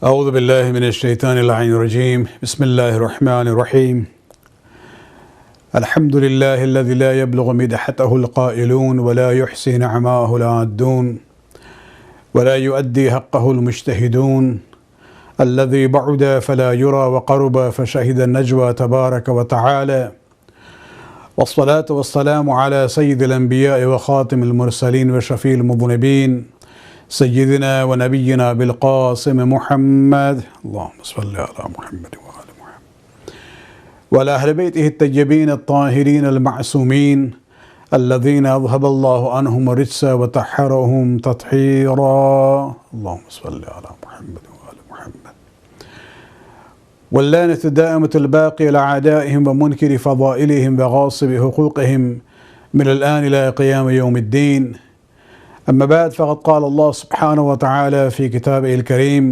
اعوذ باللہ من الشیطان اللعین الرجیم بسم اللہ الرحمن الرحیم الحمد للہ الذی لا يبلغ مدحتہ القائلون ولا يحصي نعماہ العادون ولا يؤدي حقہ المجتہدون الذي بعد فلا يرى وقرب فشهد النجوى تبارك وتعالى والصلاة والسلام على سيد الأنبياء وخاتم المرسلين وشفيع المذنبين سيدنا ونبينا بالقاسم محمد اللهم صل على محمد وآل محمد وعلى أهل بيته الطيبين الطاهرين المعصومين الذين أذهب الله عنهم الرجس وطهرهم تطهيرا اللهم صل على محمد وآل محمد واللعنة الدائمة الباقية على أعدائهم ومنكر فضائلهم وغاصب حقوقهم من الآن إلى قيام يوم الدين. أما بعد فقد قال الله سبحانه وتعالى في كتابه الكريم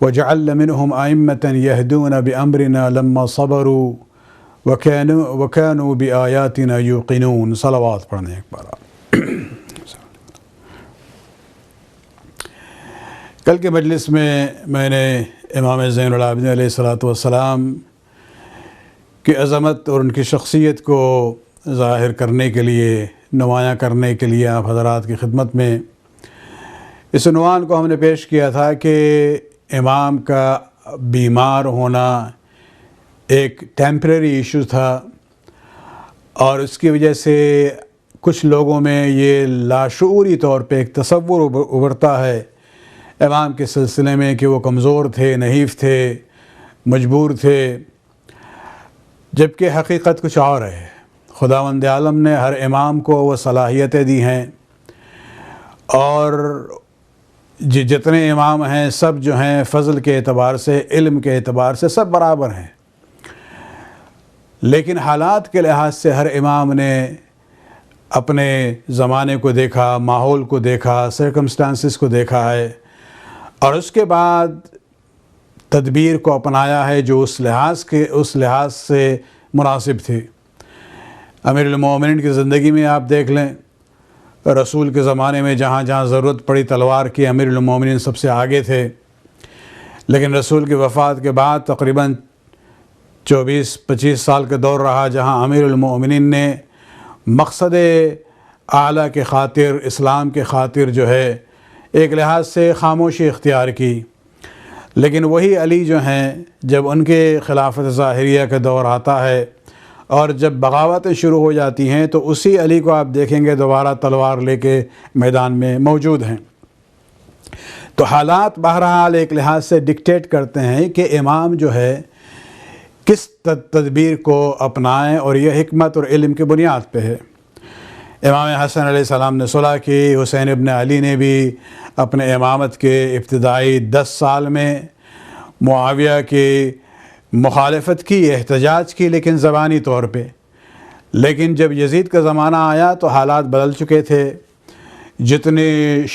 وجعل منهم أئمة يهدون بأمرنا لما صبروا وكانوا بآياتنا يوقنون. صلوات پڑھنے ایک بار. کل کے مجلس میں نے امام زین العابدین علیہ الصلاۃ والسلام کی عظمت اور ان کی شخصیت کو ظاہر کرنے کے لیے، نمایاں کرنے کے لیے آپ حضرات کی خدمت میں اس عنوان کو ہم نے پیش کیا تھا کہ امام کا بیمار ہونا ایک ٹیمپریری ایشو تھا، اور اس کی وجہ سے کچھ لوگوں میں یہ لاشعوری طور پہ ایک تصور ابھرتا ہے امام کے سلسلے میں کہ وہ کمزور تھے، نحیف تھے، مجبور تھے، جبکہ حقیقت کچھ اور ہے. خداوند عالم نے ہر امام کو وہ صلاحیتیں دی ہیں، اور جتنے امام ہیں سب جو ہیں فضل کے اعتبار سے، علم کے اعتبار سے سب برابر ہیں، لیکن حالات کے لحاظ سے ہر امام نے اپنے زمانے کو دیکھا، ماحول کو دیکھا، سرکمسٹانسز کو دیکھا ہے، اور اس کے بعد تدبیر کو اپنایا ہے جو اس لحاظ سے مناسب تھی. امیر المومنین کی زندگی میں آپ دیکھ لیں، رسول کے زمانے میں جہاں جہاں ضرورت پڑی تلوار کی، امیر المومنین سب سے آگے تھے، لیکن رسول کی وفات کے بعد تقریباً 24-25 سال کا دور رہا جہاں امیر المومنین نے مقصد اعلیٰ کے خاطر، اسلام کے خاطر جو ہے ایک لحاظ سے خاموشی اختیار کی. لیکن وہی علی جو ہیں، جب ان کے خلافت ظاہریہ کا دور آتا ہے اور جب بغاوتیں شروع ہو جاتی ہیں تو اسی علی کو آپ دیکھیں گے دوبارہ تلوار لے کے میدان میں موجود ہیں. تو حالات بہرحال ایک لحاظ سے ڈکٹیٹ کرتے ہیں کہ امام جو ہے کس تدبیر کو اپنائیں، اور یہ حکمت اور علم کی بنیاد پہ ہے. امام حسن علیہ السلام نے صلح کی، حسین ابن علی نے بھی اپنے امامت کے ابتدائی 10 سال میں معاویہ کی مخالفت کی، احتجاج کی، لیکن زبانی طور پہ. لیکن جب یزید کا زمانہ آیا تو حالات بدل چکے تھے. جتنی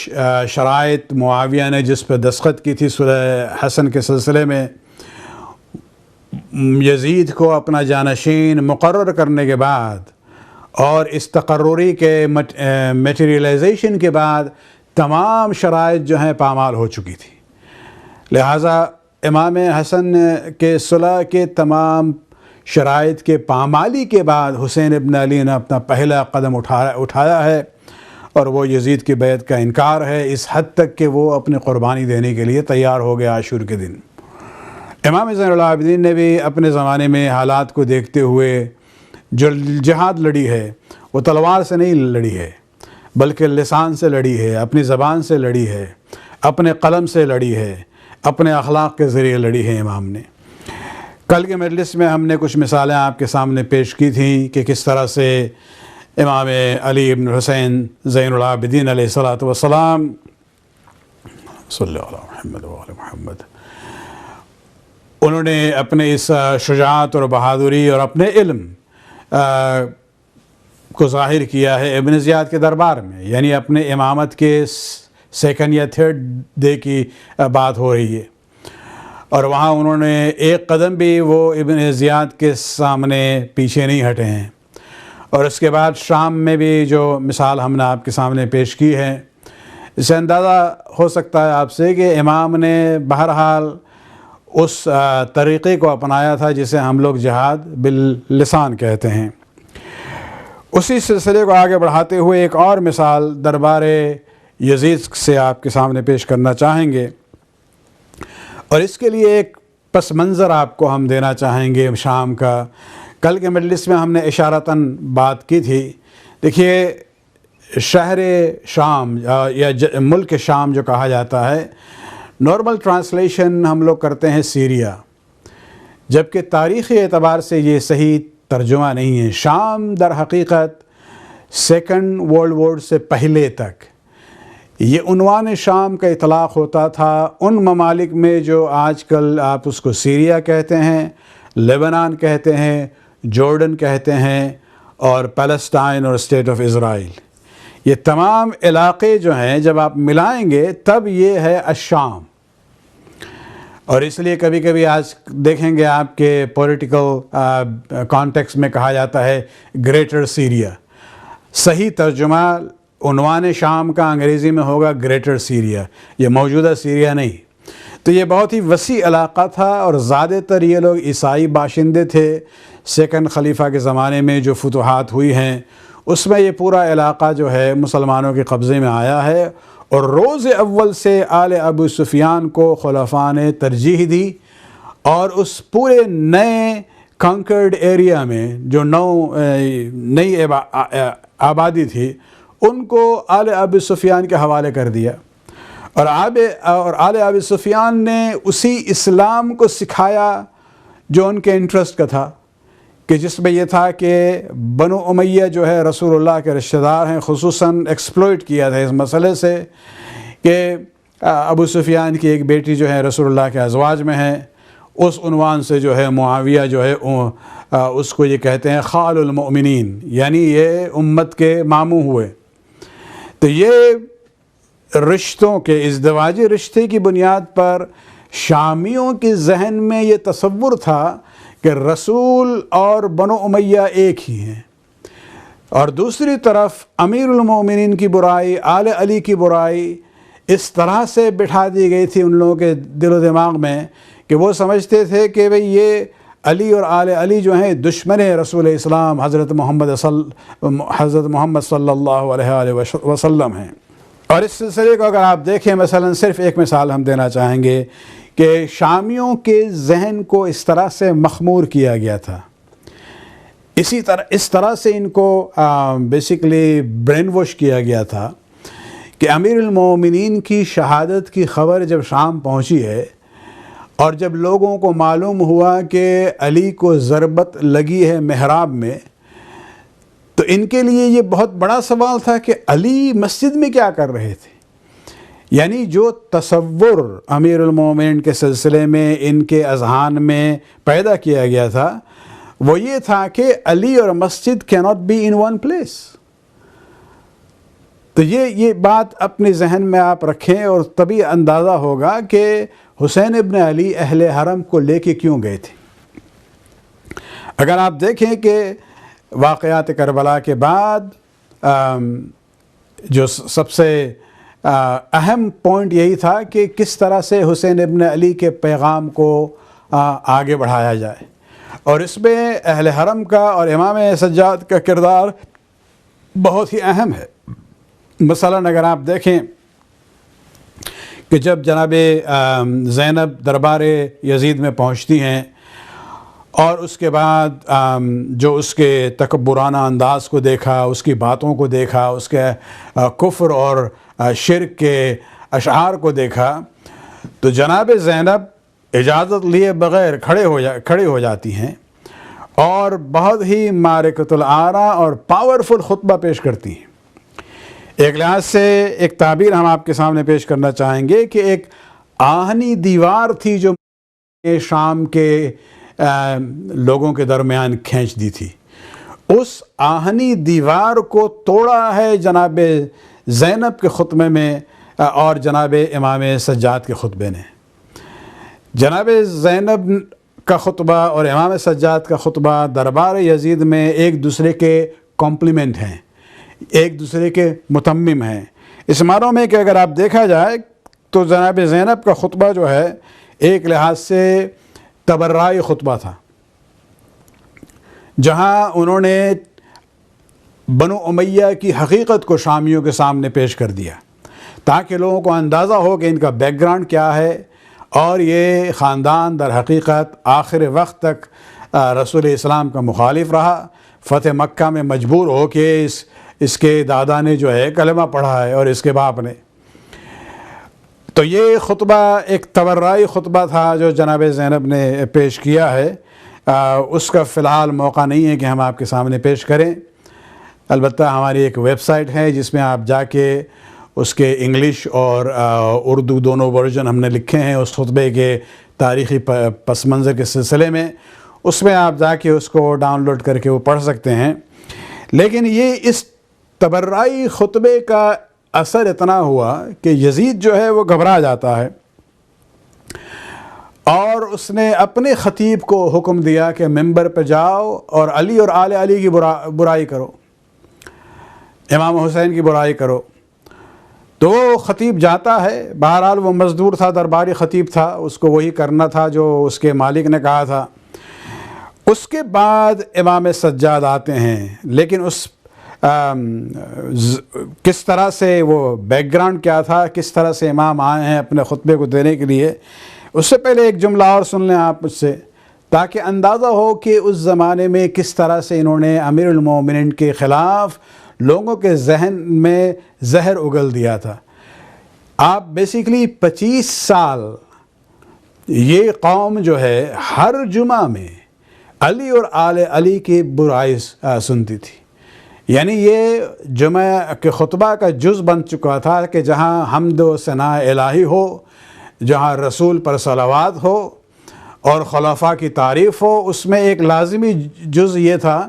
شرائط معاویہ نے جس پہ دستخط کی تھی صلح حسن کے سلسلے میں، یزید کو اپنا جانشین مقرر کرنے کے بعد اور اس تقرری کے میٹیریلائزیشن کے بعد تمام شرائط جو ہیں پامال ہو چکی تھی. لہٰذا امام حسن کے صلح کے تمام شرائط کے پامالی کے بعد حسین ابن علی نے اپنا پہلا قدم اٹھایا ہے، اور وہ یزید کی بیعت کا انکار ہے، اس حد تک کہ وہ اپنی قربانی دینے کے لیے تیار ہو گیا عاشور کے دن. امام زین العابدین نے بھی اپنے زمانے میں حالات کو دیکھتے ہوئے جو جہاد لڑی ہے وہ تلوار سے نہیں لڑی ہے، بلکہ لسان سے لڑی ہے، اپنی زبان سے لڑی ہے، اپنے قلم سے لڑی ہے، اپنے اخلاق کے ذریعے لڑی ہے امام نے. کل کے مجلس میں ہم نے کچھ مثالیں آپ کے سامنے پیش کی تھیں کہ کس طرح سے امام علی ابن حسین زین العابدین علیہ الصلاۃ والسلام صلی اللہ علیہ محمد وآل محمد، انہوں نے اپنے اس شجاعت اور بہادری اور اپنے علم کو ظاہر کیا ہے ابن زیاد کے دربار میں. یعنی اپنے امامت کے سیکنڈ یا تھرڈ ڈے کی بات ہو رہی ہے، اور وہاں انہوں نے ایک قدم بھی وہ ابن زیاد کے سامنے پیچھے نہیں ہٹے ہیں. اور اس کے بعد شام میں بھی جو مثال ہم نے آپ کے سامنے پیش کی ہے، اس سے اندازہ ہو سکتا ہے آپ سے کہ امام نے بہرحال اس طریقے کو اپنایا تھا جسے ہم لوگ جہاد باللسان کہتے ہیں۔ اسی سلسلے کو آگے بڑھاتے ہوئے ایک اور مثال دربار یزید سے آپ کے سامنے پیش کرنا چاہیں گے، اور اس کے لیے ایک پس منظر آپ کو ہم دینا چاہیں گے شام کا۔ کل کے مجلس میں ہم نے اشارتاً بات کی تھی۔ دیکھیے، شہر شام یا ملک شام جو کہا جاتا ہے، نارمل ٹرانسلیشن ہم لوگ کرتے ہیں سیریا، جبکہ تاریخی اعتبار سے یہ صحیح ترجمہ نہیں ہے۔ شام در حقیقت سیکنڈ ورلڈ وار سے پہلے تک یہ عنوان شام کا اطلاق ہوتا تھا ان ممالک میں جو آج کل آپ اس کو سیریا کہتے ہیں، لیبنان کہتے ہیں، جارڈن کہتے ہیں، اور پیلسٹائن اور اسٹیٹ آف اسرائیل۔ یہ تمام علاقے جو ہیں جب آپ ملائیں گے تب یہ ہے الشام۔ اور اس لیے کبھی کبھی آج دیکھیں گے آپ کے پولیٹیکل کانٹیکس میں کہا جاتا ہے گریٹر سیریا۔ صحیح ترجمہ عنوان شام کا انگریزی میں ہوگا گریٹر سیریا، یہ موجودہ سیریا نہیں۔ تو یہ بہت ہی وسیع علاقہ تھا، اور زیادہ تر یہ لوگ عیسائی باشندے تھے۔ سیکنڈ خلیفہ کے زمانے میں جو فتوحات ہوئی ہیں اس میں یہ پورا علاقہ جو ہے مسلمانوں کے قبضے میں آیا ہے، اور روز اول سے آل ابو سفیان کو خلفاء نے ترجیح دی، اور اس پورے نئے کنکرڈ ایریا میں جو نئی آبادی تھی ان کو آل ابو سفیان کے حوالے کر دیا، اور آل ابو سفیان نے اسی اسلام کو سکھایا جو ان کے انٹرسٹ کا تھا، کہ جس میں یہ تھا کہ بنو امیہ جو ہے رسول اللہ کے رشتہ دار ہیں، خصوصاً ایکسپلوئٹ کیا تھا اس مسئلے سے کہ ابو سفیان کی ایک بیٹی جو ہے رسول اللہ کے ازواج میں ہے۔ اس عنوان سے جو ہے معاویہ جو ہے اس کو یہ کہتے ہیں خال المؤمنین، یعنی یہ امت کے ماموں ہوئے۔ تو یہ رشتوں کے ازدواجی رشتے کی بنیاد پر شامیوں کے ذہن میں یہ تصور تھا کہ رسول اور بنو امیہ ایک ہی ہیں، اور دوسری طرف امیر المومنین کی برائی، آل علی کی برائی اس طرح سے بٹھا دی گئی تھی ان لوگوں کے دل و دماغ میں کہ وہ سمجھتے تھے کہ بھئی یہ علی اور آل علی جو ہیں دشمن رسول اسلام حضرت محمد صلی اللہ علیہ وسلم ہیں۔ اور اس سلسلے کو اگر آپ دیکھیں، مثلا صرف ایک مثال ہم دینا چاہیں گے کہ شامیوں کے ذہن کو اس طرح سے مخمور کیا گیا تھا، اس طرح سے ان کو بیسیکلی برین واش کیا گیا تھا کہ امیر المومنین کی شہادت کی خبر جب شام پہنچی ہے، اور جب لوگوں کو معلوم ہوا کہ علی کو ضربت لگی ہے محراب میں، تو ان کے لیے یہ بہت بڑا سوال تھا کہ علی مسجد میں کیا کر رہے تھے۔ یعنی جو تصور امیر المومنین کے سلسلے میں ان کے اذہان میں پیدا کیا گیا تھا وہ یہ تھا کہ علی اور مسجد cannot be in one place۔ تو یہ بات اپنے ذہن میں آپ رکھیں، اور تبھی اندازہ ہوگا کہ حسین ابن علی اہل حرم کو لے کے کیوں گئے تھے۔ اگر آپ دیکھیں کہ واقعات کربلا کے بعد جو سب سے اہم پوائنٹ یہی تھا کہ کس طرح سے حسین ابن علی کے پیغام کو آگے بڑھایا جائے، اور اس میں اہل حرم کا اور امام سجاد کا کردار بہت ہی اہم ہے۔ مثلاً اگر آپ دیکھیں کہ جب جناب زینب دربار یزید میں پہنچتی ہیں، اور اس کے بعد جو اس کے تکبرانہ انداز کو دیکھا، اس کی باتوں کو دیکھا، اس کے کفر اور شرک کے اشعار کو دیکھا، تو جناب زینب اجازت لیے بغیر کھڑے ہو جاتی ہیں، اور بہت ہی معرکۃ الآراء اور پاورفل خطبہ پیش کرتی ہیں۔ ایک لحاظ سے ایک تعبیر ہم آپ کے سامنے پیش کرنا چاہیں گے کہ ایک آہنی دیوار تھی جو شام کے لوگوں کے درمیان کھینچ دی تھی، اس آہنی دیوار کو توڑا ہے جناب زینب کے خطبے میں اور جناب امام سجاد کے خطبے نے۔ جناب زینب کا خطبہ اور امام سجاد کا خطبہ دربار یزید میں ایک دوسرے کے کمپلیمنٹ ہیں، ایک دوسرے کے متمم ہیں، اس معنوں میں کہ اگر آپ دیکھا جائے تو جناب زینب کا خطبہ جو ہے ایک لحاظ سے تبرعی خطبہ تھا، جہاں انہوں نے بنو امیہ کی حقیقت کو شامیوں کے سامنے پیش کر دیا تاکہ لوگوں کو اندازہ ہو کہ ان کا بیک گراؤنڈ کیا ہے، اور یہ خاندان در حقیقت آخر وقت تک رسول اسلام کا مخالف رہا۔ فتح مکہ میں مجبور ہو کے اس کے دادا نے جو ہے کلمہ پڑھا ہے اور اس کے باپ نے۔ تو یہ خطبہ ایک تبرعی خطبہ تھا جو جناب زینب نے پیش کیا ہے، اس کا فی الحال موقع نہیں ہے کہ ہم آپ کے سامنے پیش کریں۔ البتہ ہماری ایک ویب سائٹ ہے جس میں آپ جا کے اس کے انگلش اور اردو دونوں ورژن ہم نے لکھے ہیں اس خطبے کے تاریخی پس منظر کے سلسلے میں، اس میں آپ جا کے اس کو ڈاؤن لوڈ کر کے وہ پڑھ سکتے ہیں۔ لیکن یہ اس تبرعی خطبے کا اثر اتنا ہوا کہ یزید جو ہے وہ گھبرا جاتا ہے، اور اس نے اپنے خطیب کو حکم دیا کہ ممبر پہ جاؤ اور علی اور آل علی کی برائی کرو، امام حسین کی برائی کرو۔ تو وہ خطیب جاتا ہے، بہرحال وہ مزدور تھا، درباری خطیب تھا، اس کو وہی کرنا تھا جو اس کے مالک نے کہا تھا۔ اس کے بعد امام سجاد آتے ہیں، لیکن اس کس طرح سے وہ بیک گراؤنڈ کیا تھا، کس طرح سے امام آئے ہیں اپنے خطبے کو دینے کے لیے، اس سے پہلے ایک جملہ اور سن لیں آپ مجھ سے، تاکہ اندازہ ہو کہ اس زمانے میں کس طرح سے انہوں نے امیر المومنین کے خلاف لوگوں کے ذہن میں زہر اگل دیا تھا۔ آپ بیسیکلی 25 سال یہ قوم جو ہے ہر جمعہ میں علی اور آل علی کی برائی سنتی تھی، یعنی یہ جمعہ کے خطبہ کا جز بن چکا تھا کہ جہاں حمد و ثناء الہی ہو، جہاں رسول پر صلوات ہو اور خلفاء کی تعریف ہو، اس میں ایک لازمی جز یہ تھا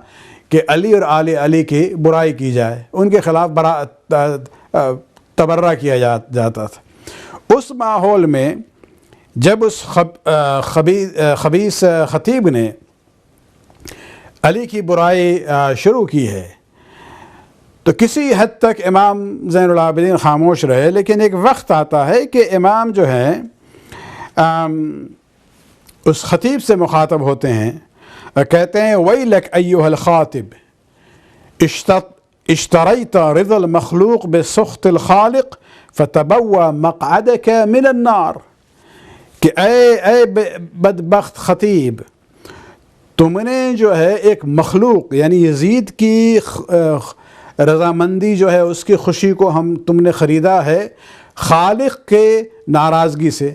کہ علی اور آل علی کی برائی کی جائے، ان کے خلاف تبرہ کیا جاتا تھا۔ اس ماحول میں جب اس خبیث خطیب نے علی کی برائی شروع کی ہے تو کسی حد تک امام زین العابدین خاموش رہے، لیکن ایک وقت آتا ہے کہ امام جو ہے اس خطیب سے مخاطب ہوتے ہیں، کہتے ہیں وَيْلَكْ أَيُّهَا الْخَاطِبِ اشتريت رضا المخلوق بسخط الخالق فتبوى مقعدك من النار، کہ اے بدبخت خطیب، تم نے جو ہے ایک مخلوق یعنی یزید کی رضامندی جو ہے اس کی خوشی کو تم نے خریدا ہے خالق کے ناراضگی سے،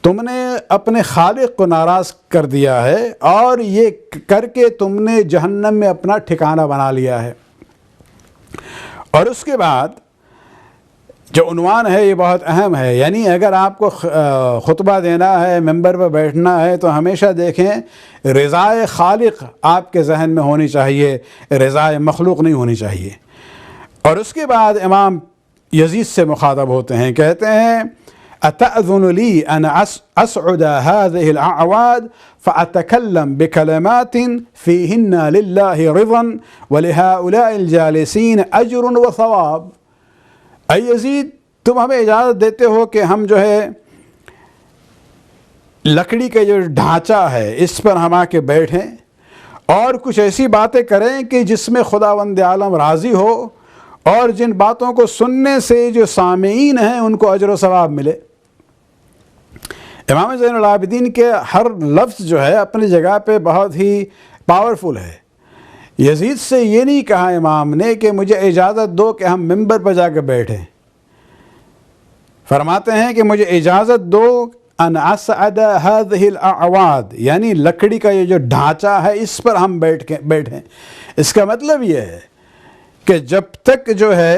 تم نے اپنے خالق کو ناراض کر دیا ہے، اور یہ کر کے تم نے جہنم میں اپنا ٹھکانہ بنا لیا ہے۔ اور اس کے بعد جو عنوان ہے یہ بہت اہم ہے، یعنی اگر آپ کو خطبہ دینا ہے، ممبر پر بیٹھنا ہے، تو ہمیشہ دیکھیں رضائے خالق آپ کے ذہن میں ہونی چاہیے، رضائے مخلوق نہیں ہونی چاہیے۔ اور اس کے بعد امام یزید سے مخاطب ہوتے ہیں، کہتے ہیں أتأذن لي أن أسعد هذه الأعواد فأتكلم بكلمات فيهن لله رضا ولهؤلاء الجالسين أجر وثواب۔ اے یزید، تم ہمیں اجازت دیتے ہو کہ ہم جو ہے لکڑی کا جو ڈھانچہ ہے اس پر ہم آ کے بیٹھیں اور کچھ ایسی باتیں کریں کہ جس میں خداوند عالم راضی ہو، اور جن باتوں کو سننے سے جو سامعین ہیں ان کو اجر و ثواب ملے۔ امام زین العابدین کے ہر لفظ جو ہے اپنی جگہ پہ بہت ہی پاورفل ہے۔ یزید سے یہ نہیں کہا امام نے کہ مجھے اجازت دو کہ ہم ممبر پر جا کے بیٹھیں، فرماتے ہیں کہ مجھے اجازت دو ان اسعد هذه الاعواد، یعنی لکڑی کا یہ جو ڈھانچہ ہے اس پر ہم بیٹھیں۔ اس کا مطلب یہ ہے کہ جب تک جو ہے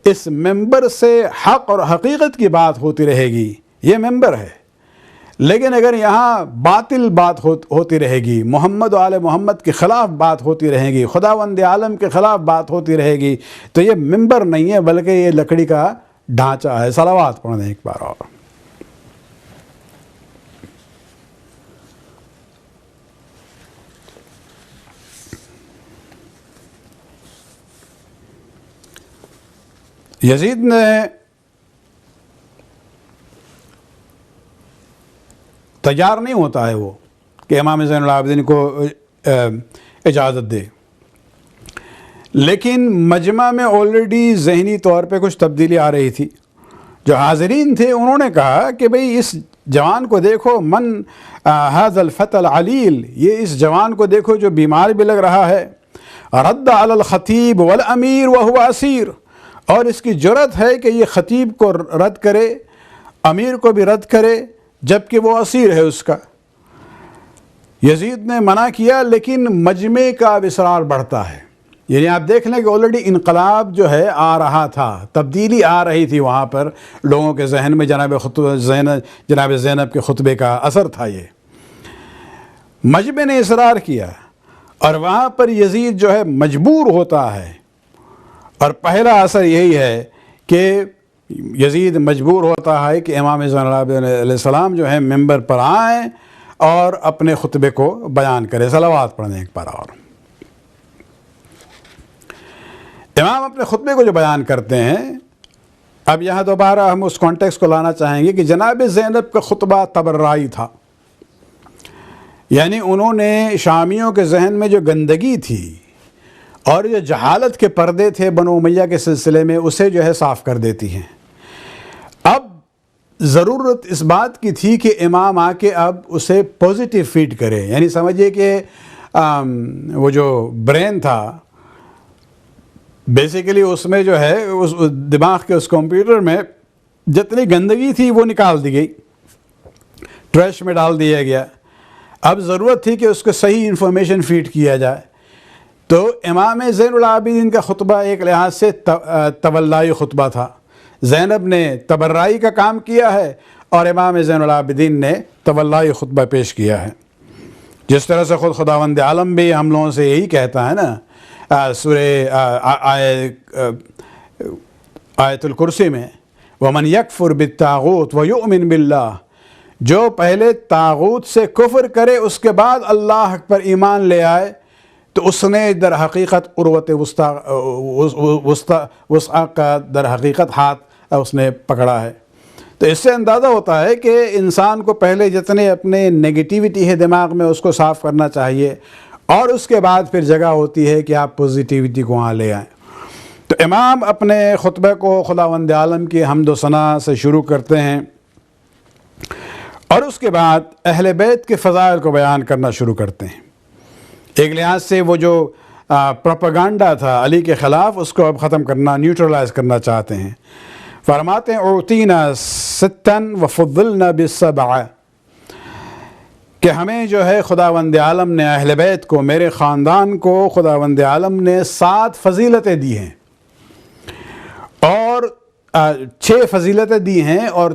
اس ممبر سے حق اور حقیقت کی بات ہوتی رہے گی، یہ ممبر ہے، لیکن اگر یہاں باطل بات ہوتی رہے گی، محمد و آل محمد کے خلاف بات ہوتی رہے گی، خداوند عالم کے خلاف بات ہوتی رہے گی، تو یہ ممبر نہیں ہے بلکہ یہ لکڑی کا ڈھانچہ ہے۔ صلوات پڑھ دیں ایک بار اور۔ یزید نے تیار نہیں ہوتا ہے وہ کہ امام زین العابدین کو اجازت دے، لیکن مجمع میں آلریڈی ذہنی طور پہ کچھ تبدیلی آ رہی تھی۔ جو حاضرین تھے انہوں نے کہا کہ بھئی اس جوان کو دیکھو، من هذا الفتى العلیل، یہ اس جوان کو دیکھو جو بیمار بھی لگ رہا ہے، رد علی الخطیب والامیر وهو اسیر، اور اس کی جرأت ہے کہ یہ خطیب کو رد کرے، امیر کو بھی رد کرے، جبکہ وہ اسیر ہے اس کا۔ یزید نے منع کیا، لیکن مجمع کا اب اصرار بڑھتا ہے۔ یعنی آپ دیکھ لیں کہ آلریڈی انقلاب جو ہے آ رہا تھا، تبدیلی آ رہی تھی وہاں پر لوگوں کے ذہن میں۔ جناب زینب کے خطبے کا اثر تھا یہ۔ مجمع نے اصرار کیا اور وہاں پر یزید جو ہے مجبور ہوتا ہے، اور پہلا اثر یہی ہے کہ یزید مجبور ہوتا ہے کہ امام زین العابدین علیہ السلام جو ہے ممبر پر آئیں اور اپنے خطبے کو بیان کرے۔ صلوات پڑھنے ایک بار اور امام اپنے خطبے کو جو بیان کرتے ہیں، اب یہاں دوبارہ ہم اس کانٹیکس کو لانا چاہیں گے کہ جناب زینب کا خطبہ تبرعی تھا، یعنی انہوں نے شامیوں کے ذہن میں جو گندگی تھی اور جو جہالت کے پردے تھے بنو امیہ کے سلسلے میں، اسے جو ہے صاف کر دیتی ہیں۔ اب ضرورت اس بات کی تھی کہ امام آ کے اب اسے پوزیٹیو فیڈ کرے، یعنی سمجھیے کہ وہ جو برین تھا بیسیکلی اس میں جو ہے اس دماغ کے اس کمپیوٹر میں جتنی گندگی تھی وہ نکال دی گئی، ٹریش میں ڈال دیا گیا۔ اب ضرورت تھی کہ اس کو صحیح انفارمیشن فیڈ کیا جائے، تو امام زین العابدین کا خطبہ ایک لحاظ سے تولائی خطبہ تھا۔ زینب نے تبرعی کا کام کیا ہے اور امام زین العابدین نے تولائی خطبہ پیش کیا ہے۔ جس طرح سے خود خداوند عالم بھی ہم لوگوں سے یہی کہتا ہے نا، سورہ آیت الکرسی میں، وَمَنْ يَكْفُرْ بِالطَّاغُوتِ وَيُؤْمِنْ بِاللَّهِ، جو پہلے طاغوت سے کفر کرے اس کے بعد اللہ پر ایمان لے آئے تو اس نے در حقیقت عروۃ وثقی کا در حقیقت ہاتھ اس نے پکڑا ہے۔ تو اس سے اندازہ ہوتا ہے کہ انسان کو پہلے جتنے اپنے نگیٹیوٹی ہے دماغ میں اس کو صاف کرنا چاہیے، اور اس کے بعد پھر جگہ ہوتی ہے کہ آپ پوزیٹیوٹی کو وہاں لے آئیں۔ تو امام اپنے خطبے کو خداوند عالم کی حمد و ثنا سے شروع کرتے ہیں، اور اس کے بعد اہل بیت کے فضائل کو بیان کرنا شروع کرتے ہیں۔ ایک لحاظ سے وہ جو پروپیگنڈا تھا علی کے خلاف، اس کو اب ختم کرنا، نیوٹرلائز کرنا چاہتے ہیں۔ فرماتے ہیں اعطینا ستا وفضلنا بالسبع، کہ ہمیں جو ہے خداوند عالم نے، اہل بیت کو، میرے خاندان کو خداوند عالم نے 7 فضیلتیں دی ہیں، اور 6 فضیلتیں دی ہیں، اور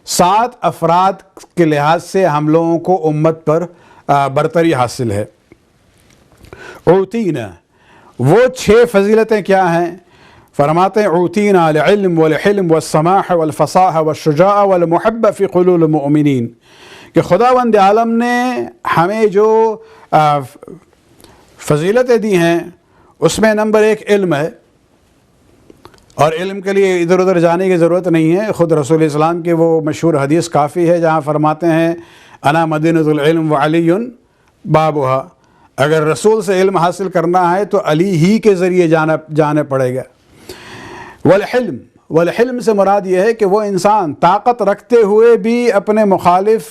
7 افراد کے لحاظ سے ہم لوگوں کو امت پر برتری حاصل ہے۔ اعطینا، وہ 6 فضیلتیں کیا ہیں؟ فرماتے ہیں اعطینا العلم والحلم والسماح والفصاح والشجاع والمحبہ فی قلوب المؤمنین، کہ خداوند عالم نے ہمیں جو فضیلتیں دی ہیں اس میں نمبر 1 علم ہے، اور علم کے لیے ادھر ادھر جانے کی ضرورت نہیں ہے۔ خود رسول اسلام کی وہ مشہور حدیث کافی ہے جہاں فرماتے ہیں انا مدینۃ العلم وعلی بابها، اگر رسول سے علم حاصل کرنا ہے تو علی ہی کے ذریعے جانا پڑے گا۔ والحلم سے مراد یہ ہے کہ وہ انسان طاقت رکھتے ہوئے بھی اپنے مخالف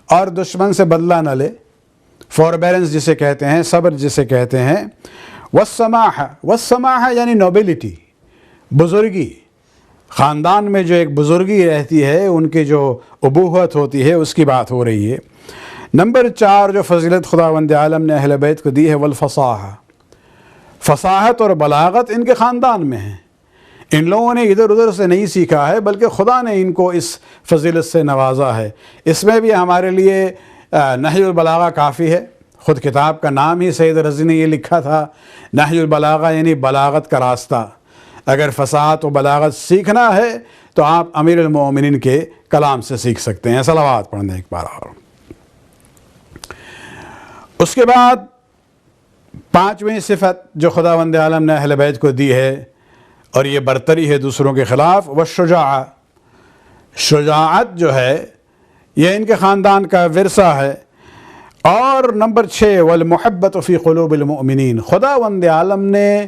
اور دشمن سے بدلہ نہ لے، فوربیرنس جسے کہتے ہیں، صبر جسے کہتے ہیں۔ والسماح یعنی نوبلٹی، بزرگی، خاندان میں جو ایک بزرگی رہتی ہے، ان کی جو ابوت ہوتی ہے، اس کی بات ہو رہی ہے۔ نمبر 4 جو فضیلت خداوند عالم نے اہل بیت کو دی ہے، والفصاحہ، فصاحت اور بلاغت ان کے خاندان میں ہیں، ان لوگوں نے ادھر ادھر سے نہیں سیکھا ہے، بلکہ خدا نے ان کو اس فضیلت سے نوازا ہے۔ اس میں بھی ہمارے لیے نہج البلاغہ کافی ہے، خود کتاب کا نام ہی سید رضی نے یہ لکھا تھا، نہج البلاغہ یعنی بلاغت کا راستہ۔ اگر فصاحت و بلاغت سیکھنا ہے تو آپ امیر المومنین کے کلام سے سیکھ سکتے ہیں۔ صلوات پڑھنے ایک بار اور۔ اس کے بعد 5ویں صفت جو خداوند عالم نے اہل بیت کو دی ہے، اور یہ برتری ہے دوسروں کے خلاف. والشجاع، شجاعت جو ہے یہ ان کے خاندان کا ورثہ ہے. اور نمبر 6 والمحبت فی قلوب المؤمنین، خداوند عالم نے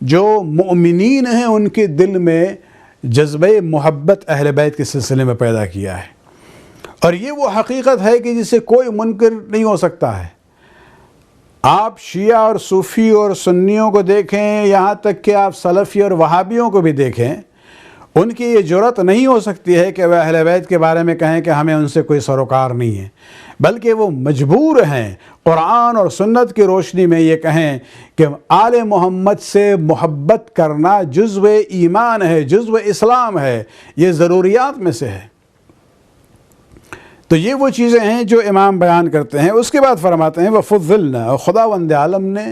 جو مؤمنین ہیں ان کے دل میں جذبہ محبت اہل بیت کے سلسلے میں پیدا کیا ہے. اور یہ وہ حقیقت ہے کہ جسے کوئی منکر نہیں ہو سکتا ہے. آپ شیعہ اور صوفی اور سنیوں کو دیکھیں، یہاں تک کہ آپ سلفی اور وہابیوں کو بھی دیکھیں، ان کی یہ جرأت نہیں ہو سکتی ہے کہ وہ اہل بیت کے بارے میں کہیں کہ ہمیں ان سے کوئی سروکار نہیں ہے، بلکہ وہ مجبور ہیں قرآن اور سنت کی روشنی میں یہ کہیں کہ آل محمد سے محبت کرنا جزو ایمان ہے، جزو اسلام ہے، یہ ضروریات میں سے ہے. تو یہ وہ چیزیں ہیں جو امام بیان کرتے ہیں. اس کے بعد فرماتے ہیں وَفُضِّلْنَا، اور خداوند عالم نے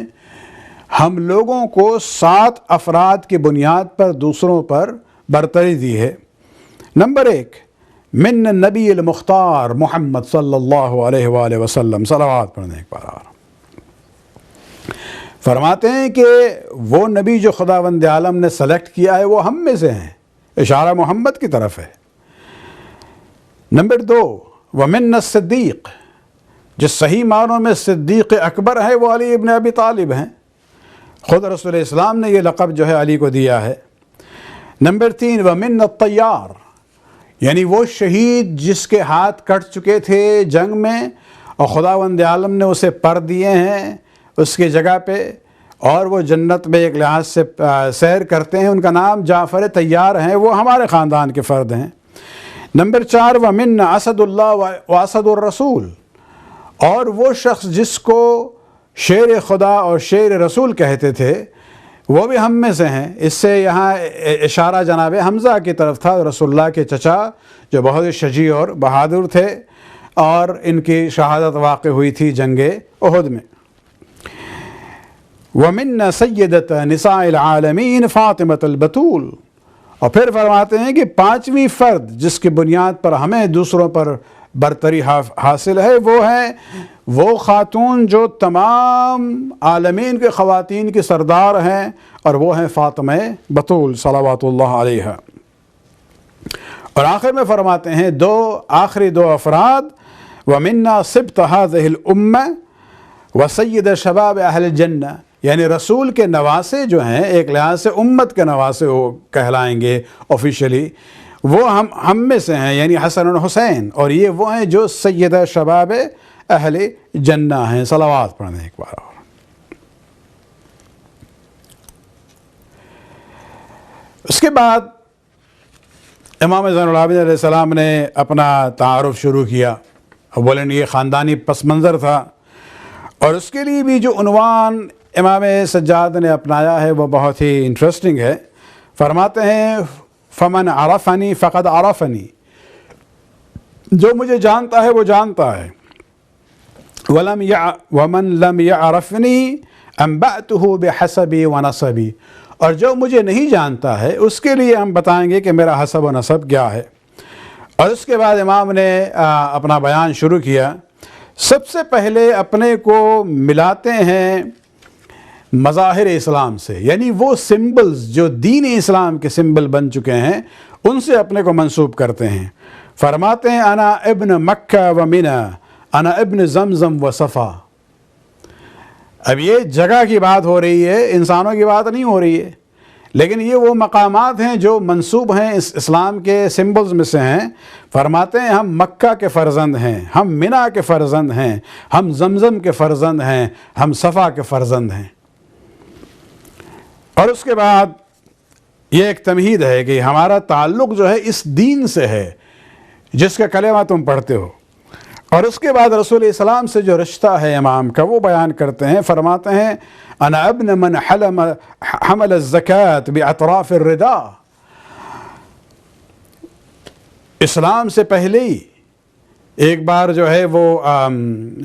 ہم لوگوں کو 7 افراد کی بنیاد پر دوسروں پر برتری دی ہے. نمبر 1 من نبی المختار محمد صلی اللہ علیہ وآلہ وسلم، صلوات پڑھنے ایک بار اور فرماتے ہیں کہ وہ نبی جو خداوند عالم نے سلیکٹ کیا ہے وہ ہم میں سے ہیں، اشارہ محمد کی طرف ہے. نمبر 2 ومن الصدیق، جس صحیح معنوں میں صدیق اکبر ہے وہ علی ابن ابی طالب ہیں، خود رسول اسلام نے یہ لقب جو ہے علی کو دیا ہے. نمبر 3 ومن الطیار، یعنی وہ شہید جس کے ہاتھ کٹ چکے تھے جنگ میں اور خداوند عالم نے اسے پر دیے ہیں اس کی جگہ پہ، اور وہ جنت میں ایک لحاظ سے سیر کرتے ہیں، ان کا نام جعفر طیار ہیں، وہ ہمارے خاندان کے فرد ہیں. نمبر 4 ومن اسد اللہ و اسد الرسول، اور وہ شخص جس کو شیر خدا اور شیر رسول کہتے تھے وہ بھی ہم میں سے ہیں. اس سے یہاں اشارہ جناب حمزہ کی طرف تھا، رسول اللہ کے چچا جو بہت شجیع اور بہادر تھے، اور ان کی شہادت واقع ہوئی تھی جنگ احد میں. ومن سیدۃ نساء العالمین فاطمۃ البتول، اور پھر فرماتے ہیں کہ 5ویں فرد جس کی بنیاد پر ہمیں دوسروں پر برتری حاصل ہے وہ ہے وہ خاتون جو تمام عالمین کے خواتین کی سردار ہیں، اور وہ ہیں فاطمہ بتول صلوات اللہ علیہ. اور آخر میں فرماتے ہیں آخری دو افراد ومنا صبط هذه الامہ وسید شباب اہل الجنہ، یعنی رسول کے نواسے جو ہیں ایک لحاظ سے امت کے نواسے وہ کہلائیں گے آفیشلی، وہ ہم میں سے ہیں، یعنی حسن و حسین، اور یہ وہ ہیں جو سید شباب اہل جنہ ہیں. صلوات پڑھنے ایک بار اور. اس کے بعد امام زین العابدین علیہ السلام نے اپنا تعارف شروع کیا. اولاً یہ خاندانی پس منظر تھا، اور اس کے لیے بھی جو عنوان امام سجاد نے اپنایا ہے وہ بہت ہی انٹرسٹنگ ہے. فرماتے ہیں فمن عرفنی فقد عرفنی، جو مجھے جانتا ہے وہ جانتا ہے. ومن لم يعرفنی انبأته بحسبی ونسبی، اور جو مجھے نہیں جانتا ہے اس کے لیے ہم بتائیں گے کہ میرا حسب و نسب کیا ہے. اور اس کے بعد امام نے اپنا بیان شروع کیا. سب سے پہلے اپنے کو ملاتے ہیں مظاہر اسلام سے، یعنی وہ سمبلز جو دین اسلام کے سمبل بن چکے ہیں ان سے اپنے کو منسوب کرتے ہیں. فرماتے ہیں انا ابن مکہ و منی، انا ابن زمزم و صفا. اب یہ جگہ کی بات ہو رہی ہے، انسانوں کی بات نہیں ہو رہی ہے، لیکن یہ وہ مقامات ہیں جو منسوب ہیں اس اسلام کے سمبلز میں سے ہیں. فرماتے ہیں ہم مکہ کے فرزند ہیں، ہم منی کے فرزند ہیں، ہم زمزم کے فرزند ہیں، ہم صفا کے فرزند ہیں. اور اس کے بعد یہ ایک تمہید ہے کہ ہمارا تعلق جو ہے اس دین سے ہے جس کا کلمہ تم پڑھتے ہو. اور اس کے بعد رسول اسلام سے جو رشتہ ہے امام کا وہ بیان کرتے ہیں. فرماتے ہیں انا ابن من حمل الزکاة باطراف الرداء. اسلام سے پہلے ہی ایک بار جو ہے وہ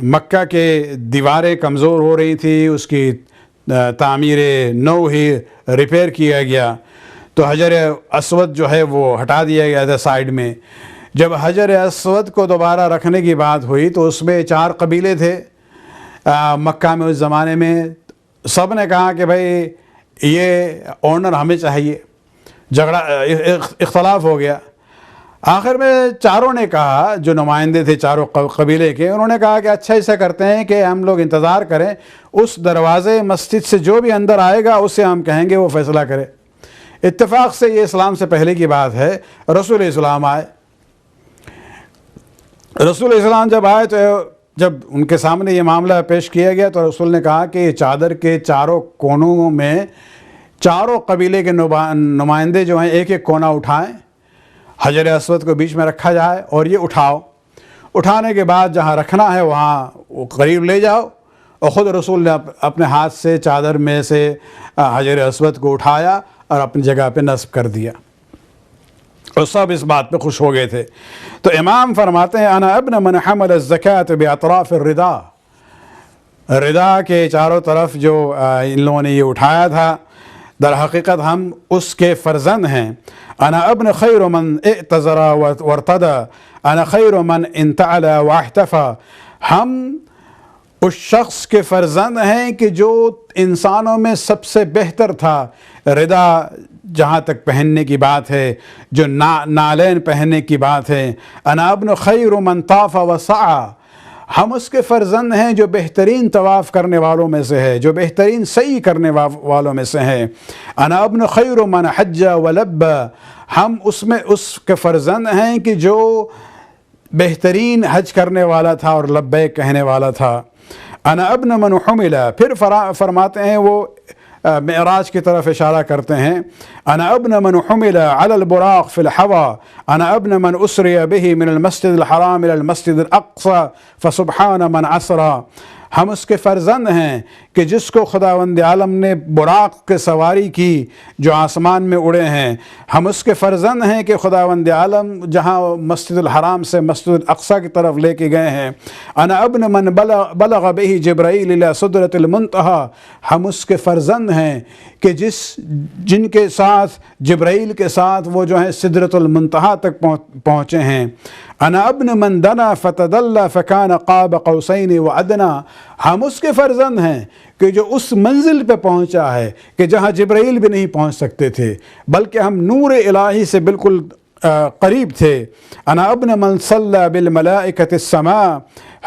مکہ کے دیواریں کمزور ہو رہی تھی، اس کی تعمیر نو ہی ریپیئر کیا گیا، تو حجر اسود جو ہے وہ ہٹا دیا گیا تھا سائیڈ میں. جب حجر اسود کو دوبارہ رکھنے کی بات ہوئی تو اس میں 4 قبیلے تھے مکہ میں اس زمانے میں. سب نے کہا کہ بھائی یہ آنر ہمیں چاہیے. جھگڑا اختلاف ہو گیا. آخر میں چاروں نے کہا، جو نمائندے تھے چاروں قبیلے کے، انہوں نے کہا کہ اچھا ایسا کرتے ہیں کہ ہم لوگ انتظار کریں، اس دروازے مسجد سے جو بھی اندر آئے گا اسے ہم کہیں گے وہ فیصلہ کرے. اتفاق سے یہ اسلام سے پہلے کی بات ہے، رسول اسلام آئے. رسول اسلام جب آئے تو جب ان کے سامنے یہ معاملہ پیش کیا گیا تو رسول نے کہا کہ چادر کے چاروں کونوں میں چاروں قبیلے کے نمائندے جو ہیں ایک ایک کونا اٹھائیں، حجر اسود کو بیچ میں رکھا جائے اور یہ اٹھاؤ. اٹھانے کے بعد جہاں رکھنا ہے وہاں قریب لے جاؤ. اور خود رسول نے اپنے ہاتھ سے چادر میں سے حجر اسود کو اٹھایا اور اپنی جگہ پہ نصب کر دیا، اور سب اس بات پہ خوش ہو گئے تھے. تو امام فرماتے ہیں انا ابن من حمل الزکاة باطراف الردا، ردا کے چاروں طرف جو ان لوگوں نے یہ اٹھایا تھا، در حقیقت ہم اس کے فرزند ہیں. انا ابن خیر من اعتذر وارتدى، انا خیر من انتعل واحتفى، ہم اس شخص کے فرزند ہیں کہ جو انسانوں میں سب سے بہتر تھا. ردا جہاں تک پہننے کی بات ہے، جو نالین پہننے کی بات ہے. انا ابن خیر من طاف وسعى، ہم اس کے فرزند ہیں جو بہترین طواف کرنے والوں میں سے ہے، جو بہترین سعی کرنے والوں میں سے ہیں. انا ابن خیر من حج ولب، ہم اس کے فرزند ہیں کہ جو بہترین حج کرنے والا تھا اور لبیک کہنے والا تھا. انا ابن من حمل، پھر فرماتے ہیں وہ معراج کی طرف اشارہ کرتے ہیں. انا ابن من حمل على البراق في الحوا، انا ابن من اسری به من المسجد الحرام الى المسجد الاقصى فسبحان من اسرى، ہم اس کے فرزند ہیں کہ جس کو خداوند عالم نے براق کے سواری کی جو آسمان میں اڑے ہیں. ہم اس کے فرزند ہیں کہ خداوند عالم جہاں مسجد الحرام سے مسجد الاقصی کی طرف لے کے گئے ہیں. انا ابن من بلغ به جبرائیل الى سدرۃ المنتہی، ہم اس کے فرزند ہیں کہ جن کے ساتھ جبرائیل کے ساتھ وہ جو ہیں سدرۃ المنتہی تک پہنچے ہیں. انا ابن من دنا فتدلى فكان قاب قوسین وادنى، ہم اس کے فرزند ہیں کہ جو اس منزل پہ پہنچا ہے کہ جہاں جبرائیل بھی نہیں پہنچ سکتے تھے، بلکہ ہم نور الہی سے بالکل قریب تھے. انا ابن من صلى بالملائکۃ السماء،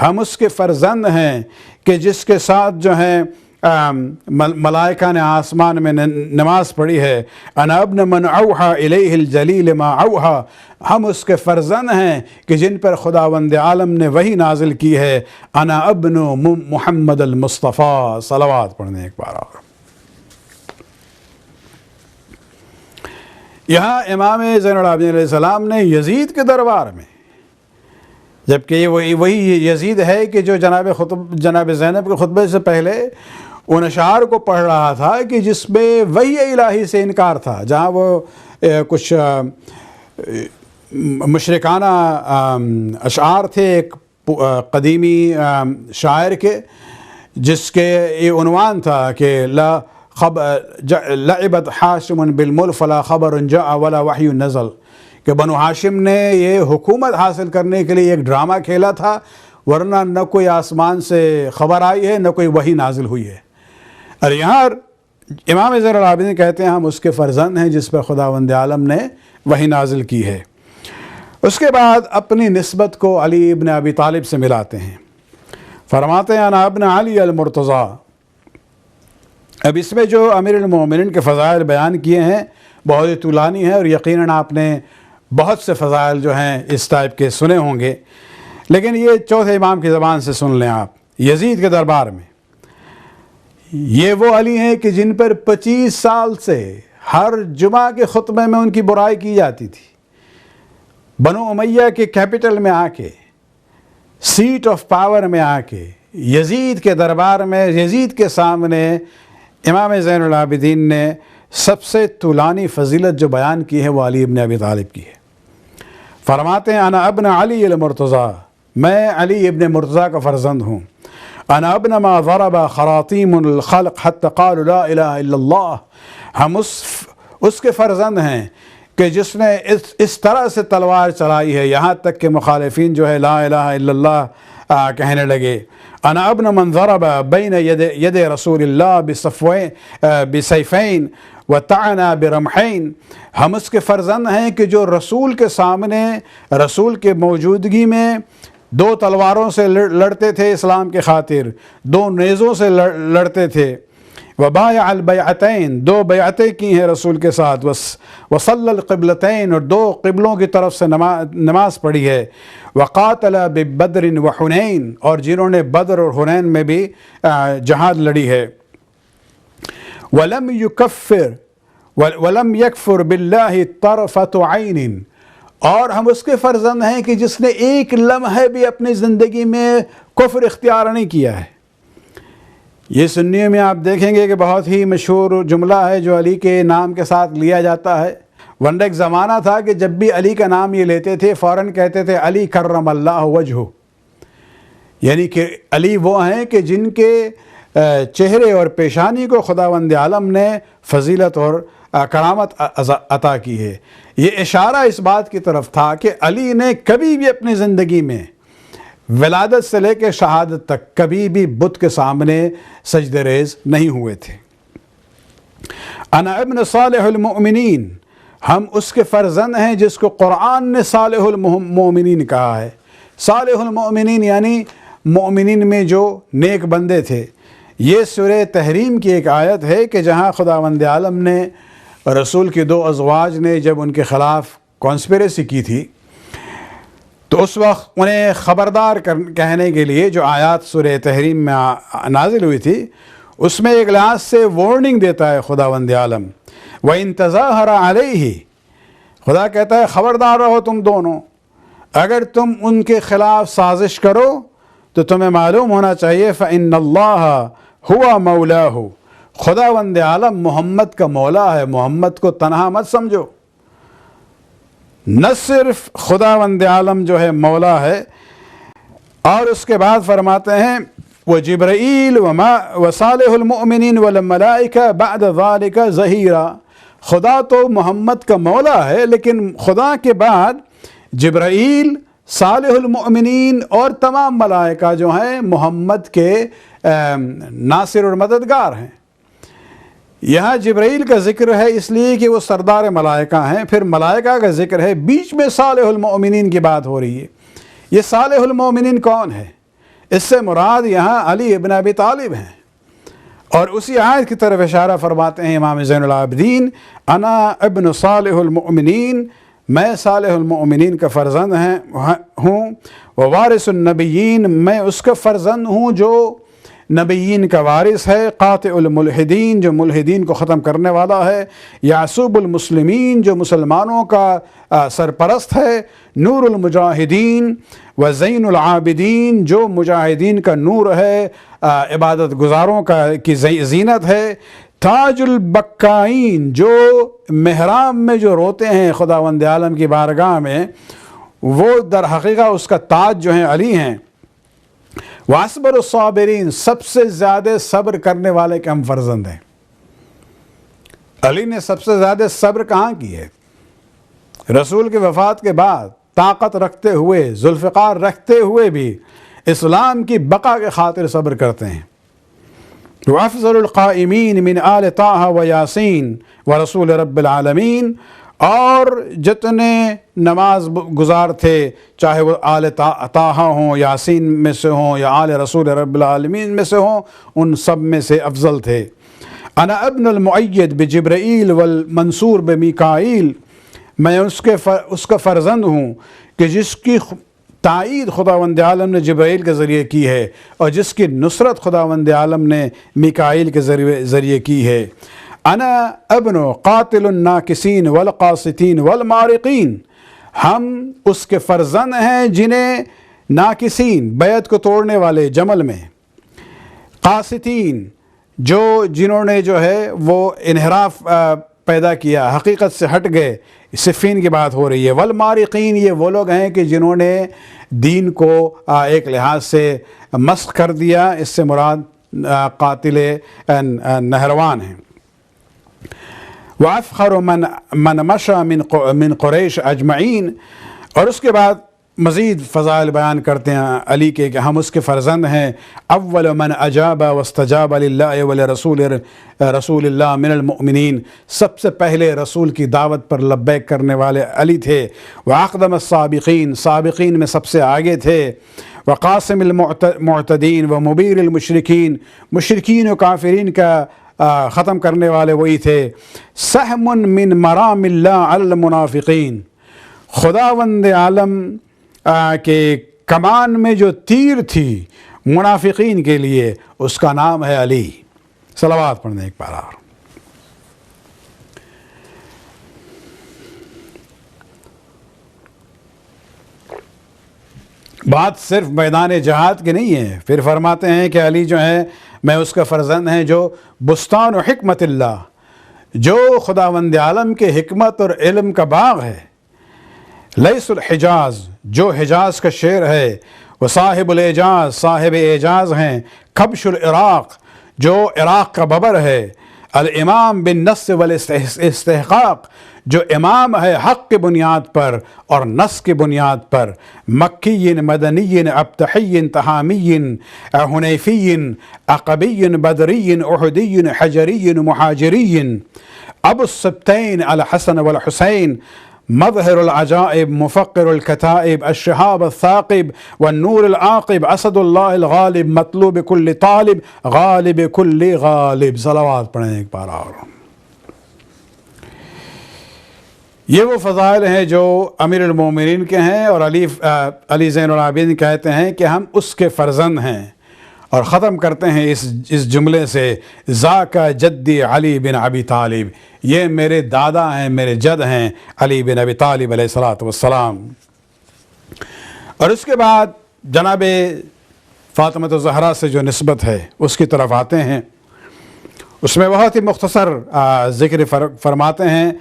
ہم اس کے فرزند ہیں کہ جس کے ساتھ جو ہیں ملائکہ نے آسمان میں نماز پڑھی ہے. انا ابن من اوحى الیہ الجلیل ما اوحى، ہم اس کے فرزند ہیں کہ جن پر خداوند عالم نے وحی نازل کی ہے. انا ابن محمد المصطفیٰ، صلوات پڑھنے ایک بار اور. یہاں امام زین العابدین علیہ السلام نے یزید کے دربار میں، جبکہ یہ وہی یزید ہے کہ جو جناب زینب کے خطبے سے پہلے ان اشعار کو پڑھ رہا تھا کہ جس میں وحی الہی سے انکار تھا، جہاں وہ کچھ مشرکانہ اشعار تھے ایک قدیمی شاعر کے، جس کے یہ عنوان تھا کہ لعبت ہاشم بالملک فلا خبر جاء ولا وحی نزل، کہ بنو ہاشم نے یہ حکومت حاصل کرنے کے لیے ایک ڈرامہ کھیلا تھا، ورنہ نہ کوئی آسمان سے خبر آئی ہے نہ کوئی وحی نازل ہوئی ہے. اور یہاں امام زین العابدین کہتے ہیں ہم اس کے فرزند ہیں جس پر خداوند عالم نے وحی نازل کی ہے. اس کے بعد اپنی نسبت کو علی ابن ابی طالب سے ملاتے ہیں. فرماتے ہیں انا ابن علی المرتضیٰ. اب اس میں جو امیر المومنین کے فضائل بیان کیے ہیں بہت ہی طولانی ہے، اور یقیناً آپ نے بہت سے فضائل جو ہیں اس ٹائپ کے سنے ہوں گے، لیکن یہ چوتھے امام کی زبان سے سن لیں آپ. یزید کے دربار میں یہ وہ علی ہیں کہ جن پر 25 سال سے ہر جمعہ کے خطبے میں ان کی برائی کی جاتی تھی. بنو امیہ کے کیپٹل میں آ کے، سیٹ آف پاور میں آ کے، یزید کے دربار میں، یزید کے سامنے امام زین العابدین نے سب سے طولانی فضیلت جو بیان کی ہے وہ علی ابن ابی طالب کی ہے. فرماتے ہیں انا ابن علی المرتضیٰ، میں علی ابن مرتضیٰ کا فرزند ہوں. انا ابن ما ضرب خراطیم الخلق حتی قالوا لا الہ الا اللہ، ہم اس کے فرزند ہیں کہ جس نے اس طرح سے تلوار چلائی ہے یہاں تک کہ مخالفین جو ہے لا الہ الا اللہ کہنے لگے. انا ابن من ضرب بین ید رسول اللہ بسیفین وطعنا برمحین، ہم اس کے فرزند ہیں کہ جو رسول کے سامنے، رسول کے موجودگی میں 2 تلواروں سے لڑتے تھے اسلام کے خاطر، 2 نیزوں سے لڑتے تھے۔ وبایع البیعتین، 2 بیعتیں کی ہیں رسول کے ساتھ، وصلی القبلتین، اور 2 قبلوں کی طرف سے نماز پڑھی ہے۔ وقاتل ببدر وحنین، اور جنہوں نے بدر اور حنین میں بھی جہاد لڑی ہے۔ ولم یکفر باللہ طرفۃ عین، اور ہم اس کے فرزند ہیں کہ جس نے ایک لمحے بھی اپنی زندگی میں کفر اختیار نہیں کیا ہے۔ یہ سنیوں میں آپ دیکھیں گے کہ بہت ہی مشہور جملہ ہے جو علی کے نام کے ساتھ لیا جاتا ہے۔ ورنہ ایک زمانہ تھا کہ جب بھی علی کا نام یہ لیتے تھے فوراً کہتے تھے علی کرم اللہ وجہہ، یعنی کہ علی وہ ہیں کہ جن کے چہرے اور پیشانی کو خداوند عالم نے فضیلت اور کرامت عطا کی ہے۔ یہ اشارہ اس بات کی طرف تھا کہ علی نے کبھی بھی اپنی زندگی میں ولادت سے لے کے شہادت تک کبھی بھی بت کے سامنے سجدہ ریز نہیں ہوئے تھے۔ انا ابن صالح المؤمنین، ہم اس کے فرزند ہیں جس کو قرآن نے صالح المؤمنین کہا ہے۔ صالح المؤمنین یعنی مؤمنین میں جو نیک بندے تھے۔ یہ سورہ تحریم کی ایک آیت ہے کہ جہاں خداوند عالم نے رسول کے 2 ازواج نے جب ان کے خلاف کانسپریسی کی تھی تو اس وقت انہیں خبردار کہنے کے لیے جو آیات سورہ تحریم میں نازل ہوئی تھی اس میں ایک لحاظ سے وارننگ دیتا ہے خداوند عالم۔ وَإِن تَظَاهَرَ عَلَيْهِ، خدا کہتا ہے خبردار رہو تم دونوں، اگر تم ان کے خلاف سازش کرو تو تمہیں معلوم ہونا چاہیے فَإِنَّ اللَّهَ هُوَ مَوْلَاهُ، خداوند عالم محمد کا مولا ہے، محمد کو تنہا مت سمجھو۔ نہ صرف خداوند عالم جو ہے مولا ہے، اور اس کے بعد فرماتے ہیں وجبرائیل وصالح المؤمنین والملائکہ بعد ذالک ظہیرا، خدا تو محمد کا مولا ہے لیکن خدا کے بعد جبرائیل، صالح المؤمنین اور تمام ملائکہ جو ہیں محمد کے ناصر اور مددگار ہیں۔ یہاں جبرائیل کا ذکر ہے اس لیے کہ وہ سردار ملائکہ ہیں، پھر ملائکہ کا ذکر ہے، بیچ میں صالح المؤمنین کی بات ہو رہی ہے۔ یہ صالح المؤمنین کون ہے؟ اس سے مراد یہاں علی ابن ابی طالب ہیں، اور اسی آیت کی طرف اشارہ فرماتے ہیں امام زین العابدین، انا ابن صالح المؤمنین، میں صالح المؤمنین کا فرزند ہوں، ووارث النبیین، میں اس کا فرزند ہوں جو نبیین کا وارث ہے، قاطع الملحدین، جو ملحدین کو ختم کرنے والا ہے، یعصوب المسلمین، جو مسلمانوں کا سرپرست ہے، نور المجاہدین وزین العابدین، جو مجاہدین کا نور ہے، عبادت گزاروں کی زینت ہے، تاج البکائین، جو محراب میں جو روتے ہیں خداوند عالم کی بارگاہ میں، وہ در حقیقہ اس کا تاج جو ہیں علی ہیں، واصبر الصابرین، سب سے زیادہ صبر کرنے والے کے ہم فرزند ہیں۔ علی نے سب سے زیادہ صبر کہاں کی ہے؟ رسول کی وفات کے بعد طاقت رکھتے ہوئے، ذوالفقار رکھتے ہوئے بھی اسلام کی بقا کے خاطر صبر کرتے ہیں۔ وافضل القائمین من آل طٰہٰ و یاسین و رسول رب العالمین، اور جتنے نماز گزار تھے چاہے وہ آل طٰہٰ ہوں، یاسین میں سے ہوں یا آل رسول رب العالمین میں سے ہوں، ان سب میں سے افضل تھے۔ انا ابن المؤید بجبرائیل والمنصور بمیکائیل، میں اس کا فرزند ہوں کہ جس کی تائید خداوند عالم نے جبرائیل کے ذریعے کی ہے اور جس کی نصرت خداوند عالم نے میکائیل کے ذریعے کی ہے۔ انا ابن قاتل الناکسین والقاسطین والمارقین، ہم اس کے فرزند ہیں جنہیں ناکسین، بیعت کو توڑنے والے جمل میں، قاسطین، جنہوں نے جو ہے وہ انحراف پیدا کیا، حقیقت سے ہٹ گئے، صفین کی بات ہو رہی ہے۔ والمارقین، یہ وہ لوگ ہیں کہ جنہوں نے دین کو ایک لحاظ سے مسخ کر دیا، اس سے مراد قاتل نہروان ہیں۔ وَأَفْخَرُ مَنْ مَشَى مِنْ قُرَيْشَ أَجْمَعِينَ، اور اس کے بعد مزید فضائل بیان کرتے ہیں علی کے کہ ہم اس کے فرزند ہیں. اول من اجاب واستجاب للہ ولرسول رسول اللہ من المؤمنین، سب سے پہلے رسول کی دعوت پر لبیک کرنے والے علی تھے. واقدم السابقین، سابقین میں سب سے آگے تھے. وقاسم المعتدین ومبیر المشرکین، مشرکین و کافرین کا ختم کرنے والے وہی تھے. سہم من مرام اللہ علی المنافقین، خداوند عالم کہ کمان میں جو تیر تھی منافقین کے لیے اس کا نام ہے علی. صلوات پڑھنے ایک بار اور. بات صرف میدان جہاد کی نہیں ہے. پھر فرماتے ہیں کہ علی جو ہے میں اس کا فرزند ہیں جو بستان و حکمت اللہ، جو خداوند عالم کے حکمت اور علم کا باغ ہے. لیس الحجاز، جو حجاز کا شعر ہے. وہ صاحب الاعجاز، صاحب اعجاز ہیں. کبش العراق، جو عراق کا ببر ہے. الامام بالنص والاستحقاق، جو امام ہے حق کی بنیاد پر اور نص کی بنیاد پر. مکی مدنی ابتحی تہامی حنیفی عقبی بدری احدی حجری مہاجری. ابو السبتین الحسن والحسین، مظہر العجائب مفقر الکتائب الشہاب الثاقب والنور العاقب اسد اللہ الغالب مطلوب کل طالب غالب کل غالب. صلوات پڑھیں ایک بار اور. یہ وہ فضائل ہیں جو امیر المومنین کے ہیں، اور علی زین العابدین کہتے ہیں کہ ہم اس کے فرزند ہیں. اور ختم کرتے ہیں اس جملے سے ذاک جدی علی بن ابی طالب، یہ میرے دادا ہیں، میرے جد ہیں علی بن ابی طالب علیہ الصلاۃ والسلام. اور اس کے بعد جناب فاطمہ الزہرا سے جو نسبت ہے اس کی طرف آتے ہیں. اس میں بہت ہی مختصر ذکر فرماتے ہیں.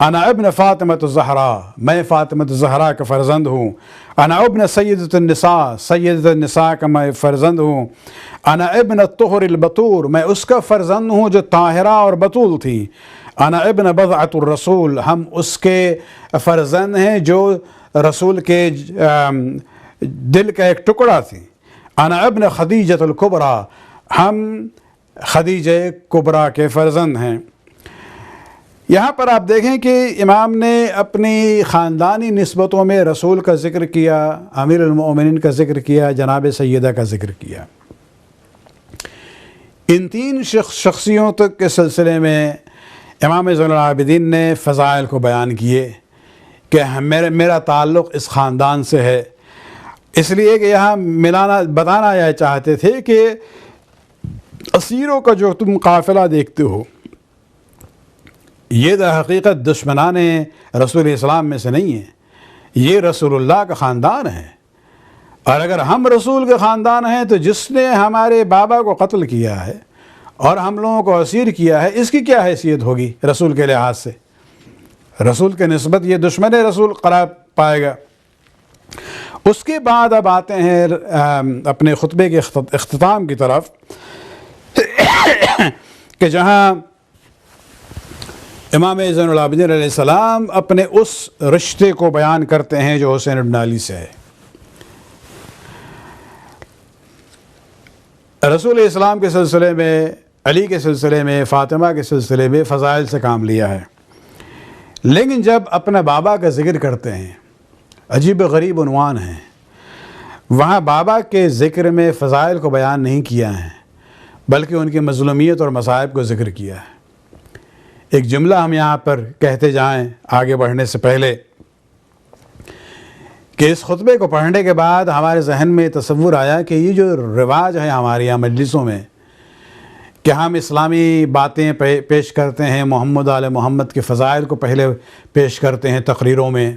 انا ابن فاطمہ الزہرا، میں فاطمہ الزہرا کا فرزند ہوں. انا ابن سیدۃ النساء، سیدۃ النساء کا میں فرزند ہوں. انا ابن الطہر البطور، میں اس کا فرزند ہوں جو طاہرہ اور بطول تھی. انا ابن بضعۃ الرسول، ہم اس کے فرزند ہیں جو رسول کے دل کا ایک ٹکڑا تھی. انا ابن خدیجۃ الکبریٰ، ہم خدیجہ کبریٰ کے فرزند ہیں. یہاں پر آپ دیکھیں کہ امام نے اپنی خاندانی نسبتوں میں رسول کا ذکر کیا، امیر المؤمنین کا ذکر کیا، جناب سیدہ کا ذکر کیا. ان تین شخصیتوں کے سلسلے میں امام زین العابدین نے فضائل کو بیان کیے کہ میرا تعلق اس خاندان سے ہے. اس لیے کہ یہاں بتانا یہ چاہتے تھے کہ اسیروں کا جو تم قافلہ دیکھتے ہو یہ در حقیقت دشمنان رسول اسلام میں سے نہیں ہیں، یہ رسول اللہ کا خاندان ہے. اور اگر ہم رسول کے خاندان ہیں تو جس نے ہمارے بابا کو قتل کیا ہے اور ہم لوگوں کو اسیر کیا ہے، اس کی کیا حیثیت ہوگی رسول کے لحاظ سے؟ رسول کے نسبت یہ دشمن رسول قرار پائے گا. اس کے بعد اب آتے ہیں اپنے خطبے کے اختتام کی طرف کہ جہاں امام زین العابدین علیہ السلام اپنے اس رشتے کو بیان کرتے ہیں جو حسین بن علی سے ہے. رسول اسلام کے سلسلے میں، علی کے سلسلے میں، فاطمہ کے سلسلے میں فضائل سے کام لیا ہے، لیکن جب اپنے بابا کا ذکر کرتے ہیں، عجیب غریب عنوان ہیں، وہاں بابا کے ذکر میں فضائل کو بیان نہیں کیا ہے بلکہ ان کی مظلومیت اور مصائب کو ذکر کیا ہے. ایک جملہ ہم یہاں پر کہتے جائیں آگے بڑھنے سے پہلے کہ اس خطبے کو پڑھنے کے بعد ہمارے ذہن میں تصور آیا کہ یہ جو رواج ہے ہمارے یہاں مجلسوں میں کہ ہم اسلامی باتیں پیش کرتے ہیں، محمد آل محمد کے فضائل کو پہلے پیش کرتے ہیں تقریروں میں،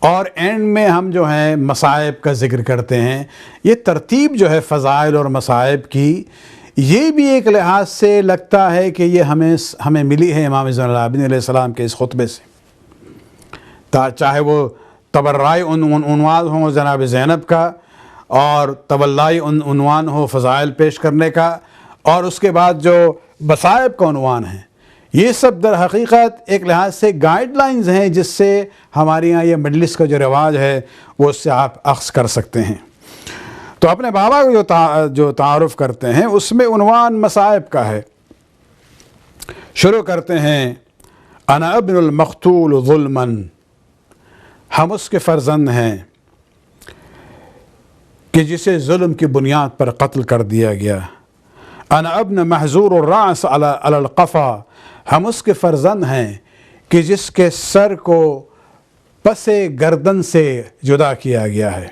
اور اینڈ میں ہم جو ہیں مصائب کا ذکر کرتے ہیں. یہ ترتیب جو ہے فضائل اور مصائب کی، یہ بھی ایک لحاظ سے لگتا ہے کہ یہ ہمیں ملی ہے امام زین العابدین علیہ السلام کے اس خطبے سے، چاہے وہ تبرعی عنوان ہو جناب زینب کا اور تولائی عنوان ہو فضائل پیش کرنے کا، اور اس کے بعد جو مصائب کا عنوان ہے. یہ سب در حقیقت ایک لحاظ سے گائیڈ لائنز ہیں جس سے ہمارے یہاں یہ مجلس کا جو رواج ہے وہ اس سے آپ اخذ کر سکتے ہیں۔ تو اپنے بابا کو جو تعارف کرتے ہیں اس میں عنوان مصائب کا ہے۔ شروع کرتے ہیں انا ابن المقتول ظلما، ہم اس کے فرزند ہیں کہ جسے ظلم کی بنیاد پر قتل کر دیا گیا۔ انا ابن محظور الراس علی القفا، ہم اس کے فرزند ہیں کہ جس کے سر کو پس گردن سے جدا کیا گیا ہے۔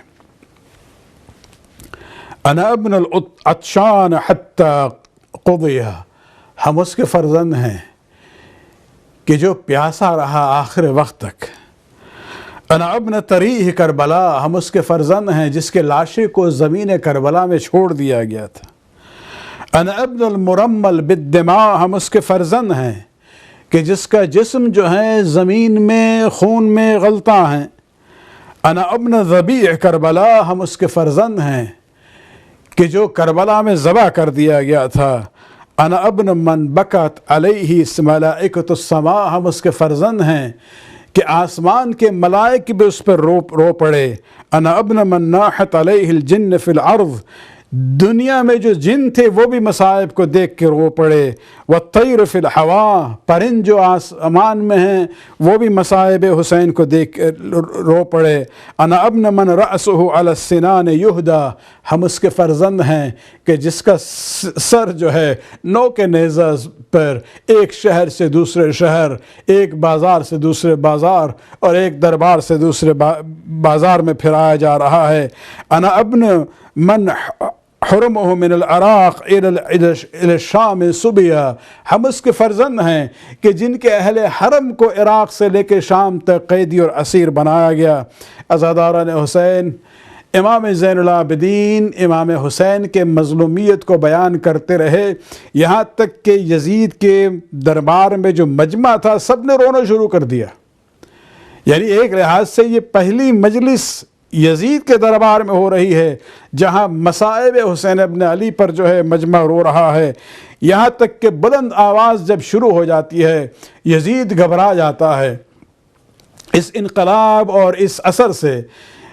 انا ابن العطشان حتی قضیہ، ہم اس کے فرزند ہیں کہ جو پیاسا رہا آخر وقت تک۔ انا ابن تریح کربلا، ہم اس کے فرزند ہیں جس کے لاشے کو زمین کربلا میں چھوڑ دیا گیا تھا۔ انا ابن المرمل بالدماء، ہم اس کے فرزند ہیں کہ جس کا جسم جو ہے زمین میں خون میں غلطاں ہیں۔ انا ابن ذبیح کربلا، ہم اس کے فرزند ہیں کہ جو کربلا میں ذبح کر دیا گیا تھا۔ انا ابن من بکت علیہ ملائکۃ السماء، ہم اس کے فرزند ہیں کہ آسمان کے ملائک بھی اس پر رو پڑے۔ انا ابن من ناحت علیہ الجن فی الارض، دنیا میں جو جن تھے وہ بھی مصائب کو دیکھ کے رو پڑے۔ والطیر فی الہوا، پرند جو آسمان میں ہیں وہ بھی مصائب حسین کو دیکھ کے رو پڑے۔ انا ابن من رأسہ علی السنان یہدی، ہم اس کے فرزند ہیں کہ جس کا سر جو ہے نوک نیزہ پر ایک شہر سے دوسرے شہر، ایک بازار سے دوسرے بازار اور ایک دربار سے دوسرے بازار میں پھرایا جا رہا ہے۔ انا ابن من حرمہ من العراق الى الشام صبیا، ہم اس کے فرزند ہیں کہ جن کے اہل حرم کو عراق سے لے کے شام تک قیدی اور اسیر بنایا گیا۔ عزاداران حسین، امام زین العابدین امام حسین کے مظلومیت کو بیان کرتے رہے، یہاں تک کہ یزید کے دربار میں جو مجمع تھا سب نے رونا شروع کر دیا۔ یعنی ایک لحاظ سے یہ پہلی مجلس یزید کے دربار میں ہو رہی ہے جہاں مصائب حسین ابن علی پر جو ہے مجمع رو رہا ہے، یہاں تک کہ بلند آواز جب شروع ہو جاتی ہے یزید گھبرا جاتا ہے۔ اس انقلاب اور اس اثر سے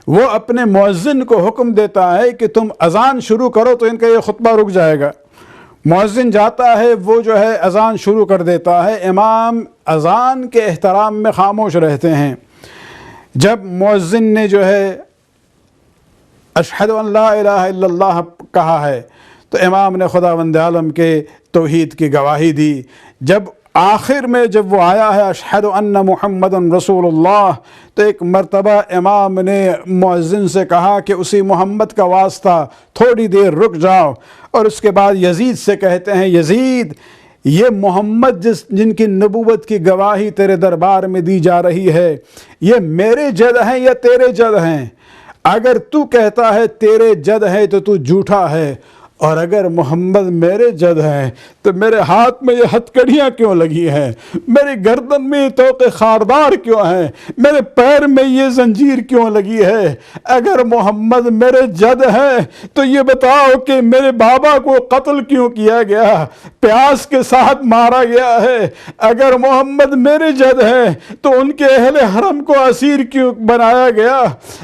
وہ اپنے مؤذن کو حکم دیتا ہے کہ تم اذان شروع کرو تو ان کا یہ خطبہ رک جائے گا۔ مؤذن جاتا ہے، وہ جو ہے اذان شروع کر دیتا ہے، امام اذان کے احترام میں خاموش رہتے ہیں۔ جب مؤذن نے جو ہے اشہد ان لا الہ الا اللہ کہا ہے تو امام نے خداوند عالم کے توحید کی گواہی دی۔ جب آخر میں جب وہ آیا ہے اشہد ان محمد رسول اللہ، تو ایک مرتبہ امام نے مؤذن سے کہا کہ اسی محمد کا واسطہ تھوڑی دیر رک جاؤ، اور اس کے بعد یزید سے کہتے ہیں یزید یہ محمد جن کی نبوت کی گواہی تیرے دربار میں دی جا رہی ہے یہ میرے جد ہیں یا تیرے جد ہیں؟ اگر تو کہتا ہے تیرے جد ہے تو تو جھوٹا ہے، اور اگر محمد میرے جد ہیں تو میرے ہاتھ میں یہ ہتکڑیاں کیوں لگی ہیں؟ میری گردن میں یہ طوق خاردار کیوں ہیں؟ میرے پیر میں یہ زنجیر کیوں لگی ہے؟ اگر محمد میرے جد ہے تو یہ بتاؤ کہ میرے بابا کو قتل کیوں کیا گیا، پیاس کے ساتھ مارا گیا ہے؟ اگر محمد میرے جد ہے تو ان کے اہل حرم کو اسیر کیوں بنایا گیا؟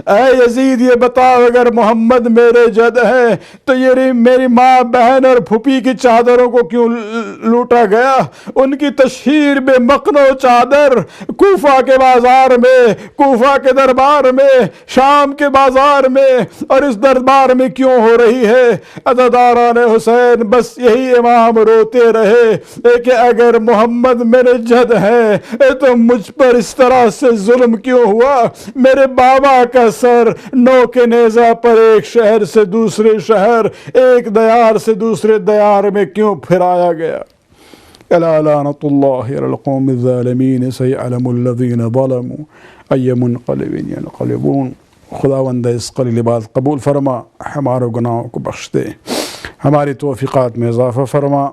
اے یزید یہ بتاؤ اگر محمد میرے جد ہے تو یہ میری ماں بہن اور پھوپھی کی چادروں کو کیوں لوٹا گیا؟ ان کی تشہیر بے مقنع چادر کوفہ کے بازار میں، کوفہ کے دربار میں، شام کے بازار میں اور اس دربار میں کیوں ہو رہی ہے؟ عزاداران حسین، بس یہی امام روتے رہے کہ اگر محمد میرے جد ہے تو مجھ پر اس طرح سے ظلم کیوں ہوا؟ میرے بابا کا سر نوک نیزہ پر ایک شہر سے دوسرے شہر، ایک دیار سے دوسرے دیار میں کیوں پھرایا گیا؟ الا لعنۃ اللہ علی القوم الظالمین سیعلم الذین ظلموا ای منقلب ینقلبون۔ خداوند اس قلیل بات قبول فرما، ہمارے گناہوں کو بخش دے، ہماری توفیقات میں اضافہ فرما۔